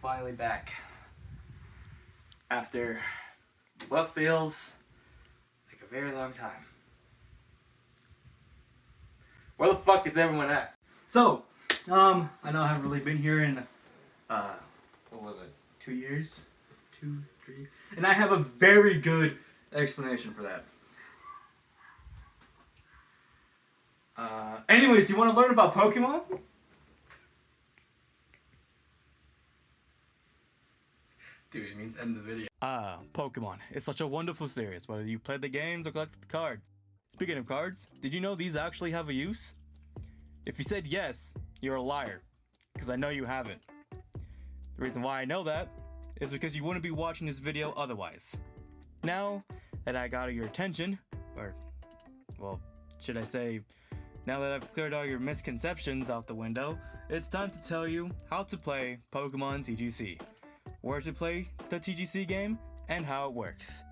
Finally back. After what feels like a very long time. Where the fuck is everyone at? So, I know I haven't really been here in, what was it, 2 years? 2, 3? And I have a very good explanation for that. Anyways, you want to learn about Pokemon? Dude, it means end the video. Pokemon. It's such a wonderful series, whether you play the games or collect the cards. Speaking of cards, did you know these actually have a use? If you said yes, you're a liar, because I know you haven't. The reason why I know that is because you wouldn't be watching this video otherwise. Now that I got your attention, or, well, should I say, now that I've cleared all your misconceptions out the window, it's time to tell you how to play Pokemon TCG, where to play the TCG game, and how it works.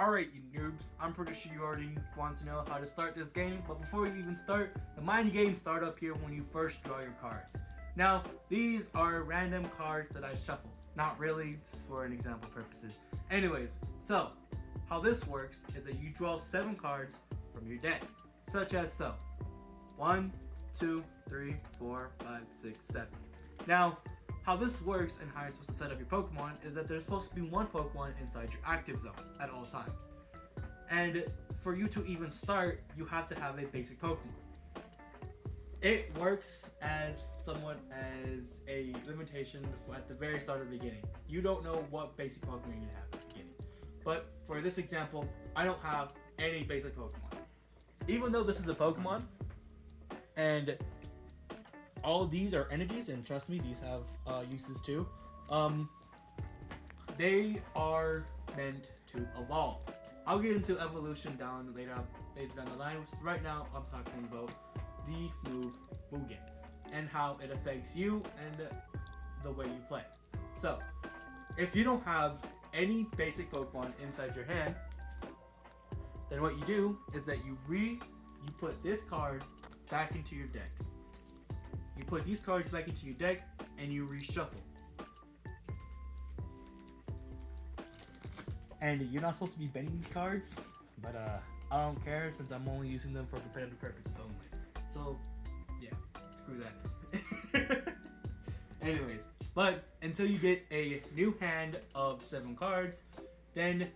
Alright, you noobs, I'm pretty sure you already want to know how to start this game, but before you even start, the mind games start up here when you first draw your cards. Now, these are random cards that I shuffled. Not really, just for an example purposes. Anyways, so, how this works is that you draw 7 cards from your deck, such as so. 1, 2, 3, 4, 5, 6, 7. Now, how this works and how you're supposed to set up your Pokemon is that there's supposed to be one Pokemon inside your active zone at all times. And for you to even start, you have to have a basic Pokemon. It works as somewhat as a limitation at the very start of the beginning. You don't know what basic Pokemon you're gonna have at the beginning. But for this example, I don't have any basic Pokemon. Even though this is a Pokemon, and all of these are energies, and trust me, these have uses too. They are meant to evolve. I'll get into evolution later down the line. Right now, I'm talking about the move Mugen and how it affects you and the way you play. So, if you don't have any basic Pokemon inside your hand, then what you do is that you put this card back into your deck. You put these cards back into your deck and you reshuffle. And you're not supposed to be bending these cards, but I don't care since I'm only using them for competitive purposes only. So, yeah, screw that. Anyways, but until you get a new hand of 7 cards, then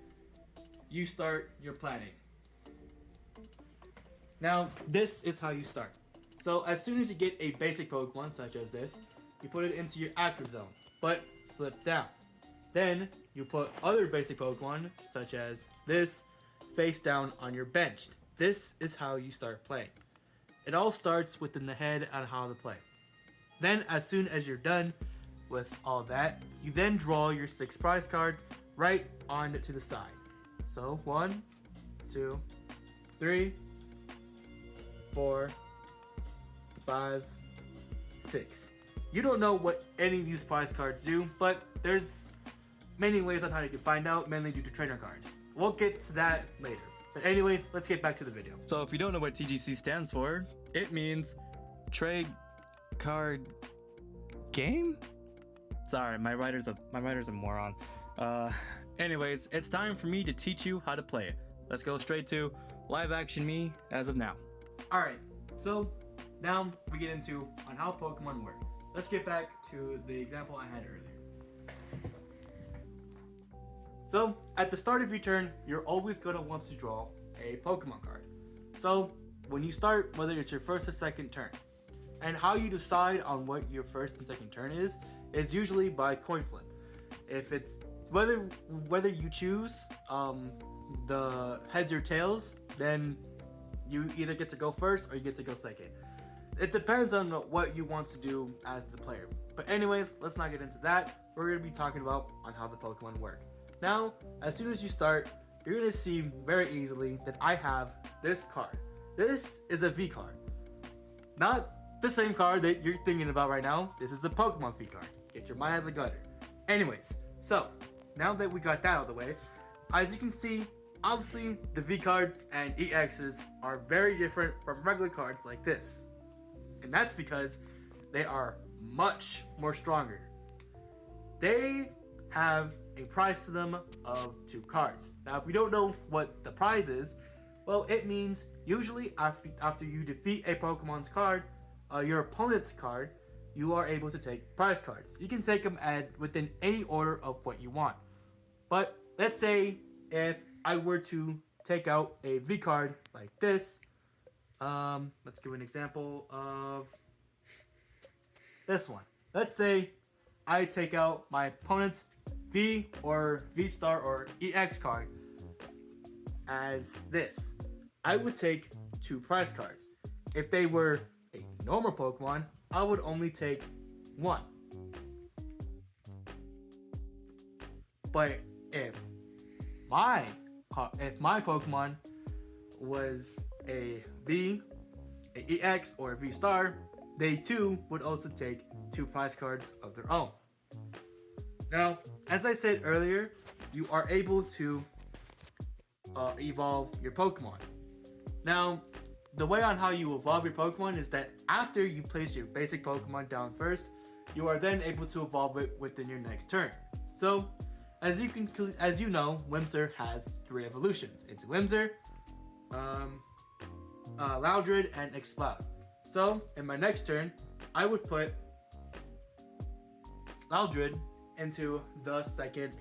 you start your planning. Now, this is how you start. So as soon as you get a basic Pokemon, such as this, you put it into your active zone, but flip down. Then you put other basic Pokemon, such as this, face down on your bench. This is how you start playing. It all starts within the head on how to play. Then as soon as you're done with all that, you then draw your 6 prize cards right on to the side. So 1, 2, 3, 4, 5, 6. You don't know what any of these prize cards do, but there's many ways on how you can find out, mainly due to trainer cards. We'll get to that later. But anyways, let's get back to the video. So if you don't know what TCG stands for, it means Trade Card Game? Sorry, my writer's a moron. Anyways, it's time for me to teach you how to play it. Let's go straight to live action me as of now. Alright, so now we get into on how Pokemon work. Let's get back to the example I had earlier. So, at the start of your turn, you're always going to want to draw a Pokemon card. So, when you start, whether it's your first or second turn, and how you decide on what your first and second turn is usually by coin flip. If it's whether you choose the heads or tails, then you either get to go first or you get to go second. It depends on what you want to do as the player. But anyways, let's not get into that. We're going to be talking about on how the Pokemon work. Now, as soon as you start, you're going to see very easily that I have this card. This is a V card. Not the same card that you're thinking about right now. This is a Pokemon V card. Get your mind out of the gutter. Anyways, so now that we got that out of the way, as you can see, obviously the V cards and EXs are very different from regular cards like this. And that's because they are much more stronger. They have a prize to them of 2 cards. Now, if you don't know what the prize is, well, it means usually after you defeat a Pokemon's card, your opponent's card, you are able to take prize cards. You can take them within any order of what you want. But let's say if I were to take out a V card like this, let's give an example of this one. Let's say I take out my opponent's V or V-Star or EX card as this. I would take 2 prize cards. If they were a normal Pokemon, I would only take 1. But if my Pokemon was a V, a EX, or a V-Star, they too would also take 2 prize cards of their own. Now, as I said earlier, you are able to evolve your Pokemon. Now, the way on how you evolve your Pokemon is that after you place your basic Pokemon down first, you are then able to evolve it within your next turn. So, as you know, Whimsir has 3 evolutions. It's Whimsir, Loudred, and Exploud. So, in my next turn, I would put Loudred into the second.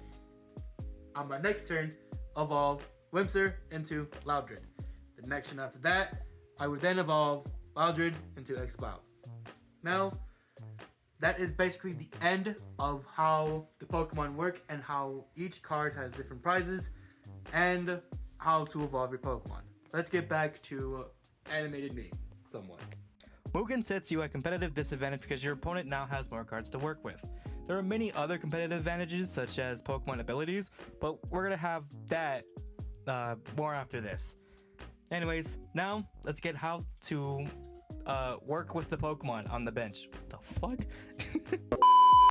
On my next turn, evolve Whimsir into Loudred. The next turn after that, I would then evolve Loudred into Exploud. Now, that is basically the end of how the Pokemon work and how each card has different prizes and how to evolve your Pokemon. Let's get back to animated me somewhat. Mugen sets you at competitive disadvantage because your opponent now has more cards to work with. There are many other competitive advantages such as Pokemon abilities, but we're gonna have that more after this. Anyways, now let's get how to work with the Pokemon on the bench. What the fuck?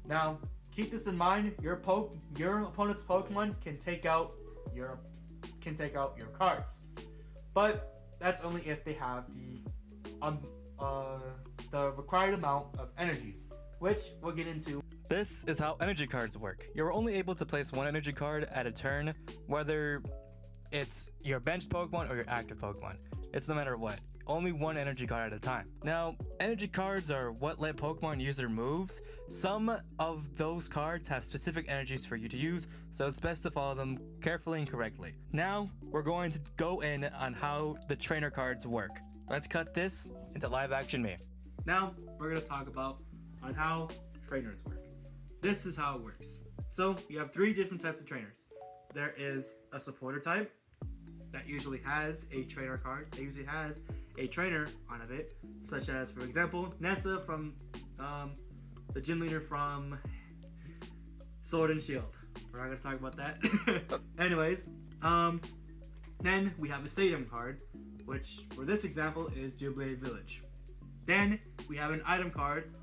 Now, keep this in mind. Your opponent's Pokemon can take out your cards, but that's only if they have the required amount of energies, which we'll get into. This is how energy cards work. You're only able to place 1 energy card at a turn, whether it's your benched Pokemon or your active Pokemon. It's no matter what. Only 1 energy card at a time. Now, energy cards are what let Pokemon use their moves. Some of those cards have specific energies for you to use, so it's best to follow them carefully and correctly. Now, we're going to go in on how the trainer cards work. Let's cut this into live action me. Now, we're going to talk about on how trainers work. This is how it works. So, you have 3 different types of trainers. There is a supporter type that usually has a trainer card. It usually has a trainer on it, such as, for example, Nessa from the gym leader from Sword and Shield. We're not going to talk about that. Anyways, then we have a stadium card, which for this example is Jubilee Village. Then we have an item card,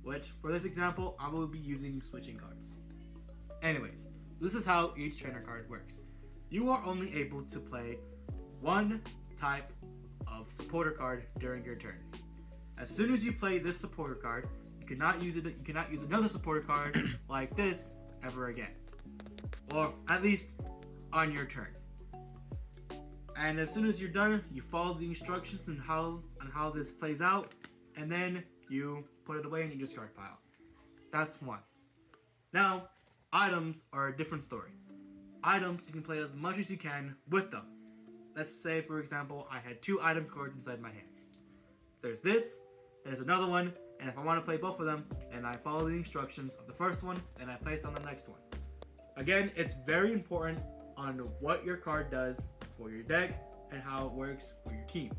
which for this example I will be using switching cards. Anyways, this is how each trainer card works. You are only able to play 1 type of supporter card during your turn. As soon as you play this supporter card, you cannot use it. You cannot use another supporter card like this ever again, or at least on your turn. And as soon as you're done, you follow the instructions on how this plays out, and then you put it away in your discard pile. That's 1. Now, items are a different story. Items, you can play as much as you can with them. Let's say, for example, I had 2 item cards inside my hand. There's this, there's another one, and if I want to play both of them, and I follow the instructions of the first one, and I place on the next one. Again, it's very important on what your card does for your deck and how it works for your team.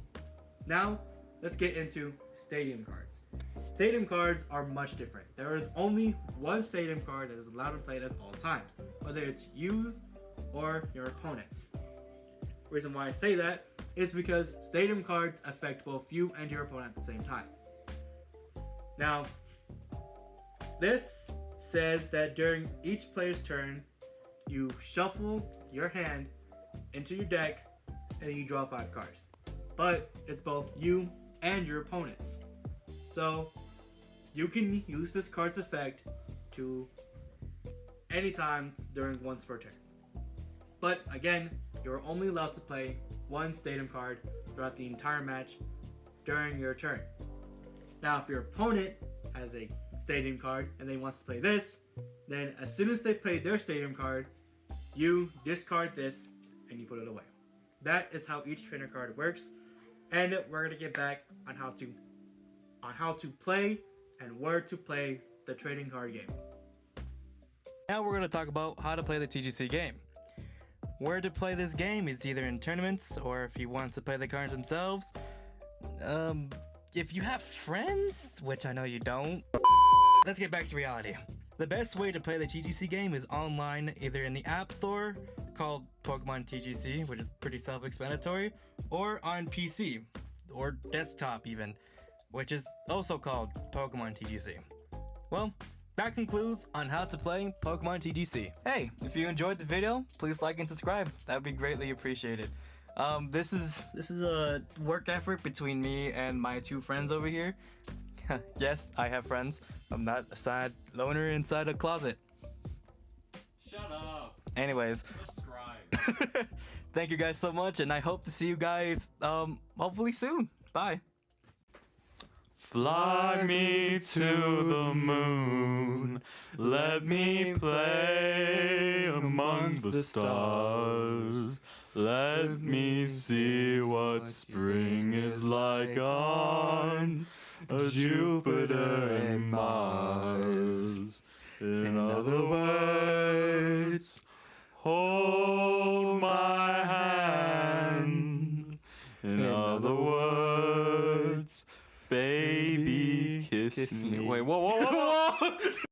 Now, let's get into stadium cards. Stadium cards are much different. There is only 1 stadium card that is allowed and played at all times, whether it's used or your opponent's. The reason why I say that is because stadium cards affect both you and your opponent at the same time. Now, this says that during each player's turn, you shuffle your hand into your deck and you draw 5 cards. But it's both you and your opponent's. So, you can use this card's effect to any time during once per turn. But again, you're only allowed to play one stadium card throughout the entire match during your turn. Now, if your opponent has a stadium card and they want to play this, then as soon as they play their stadium card, you discard this and you put it away. That is how each trainer card works, and we're gonna get back on how to play and where to play the trading card game. Now we're going to talk about how to play the TCG game. Where to play this game is either in tournaments or if you want to play the cards themselves. If you have friends, which I know you don't, let's get back to reality. The best way to play the TCG game is online, either in the App Store, called Pokemon TCG, which is pretty self-explanatory, or on PC, or desktop even, which is also called Pokemon TCG. Well, that concludes on how to play Pokemon TCG. Hey, if you enjoyed the video, please like and subscribe. That would be greatly appreciated. This is a work effort between me and my two friends over here. Yes, I have friends. I'm not a sad loner inside a closet. Shut up. Anyways. Subscribe. Thank you guys so much, and I hope to see you guys hopefully soon. Bye. Fly me to the moon, let me play among the stars. Let me see what spring is like on Jupiter and Mars. In other words, hold my hand. In other words, baby, kiss me. Wait, whoa.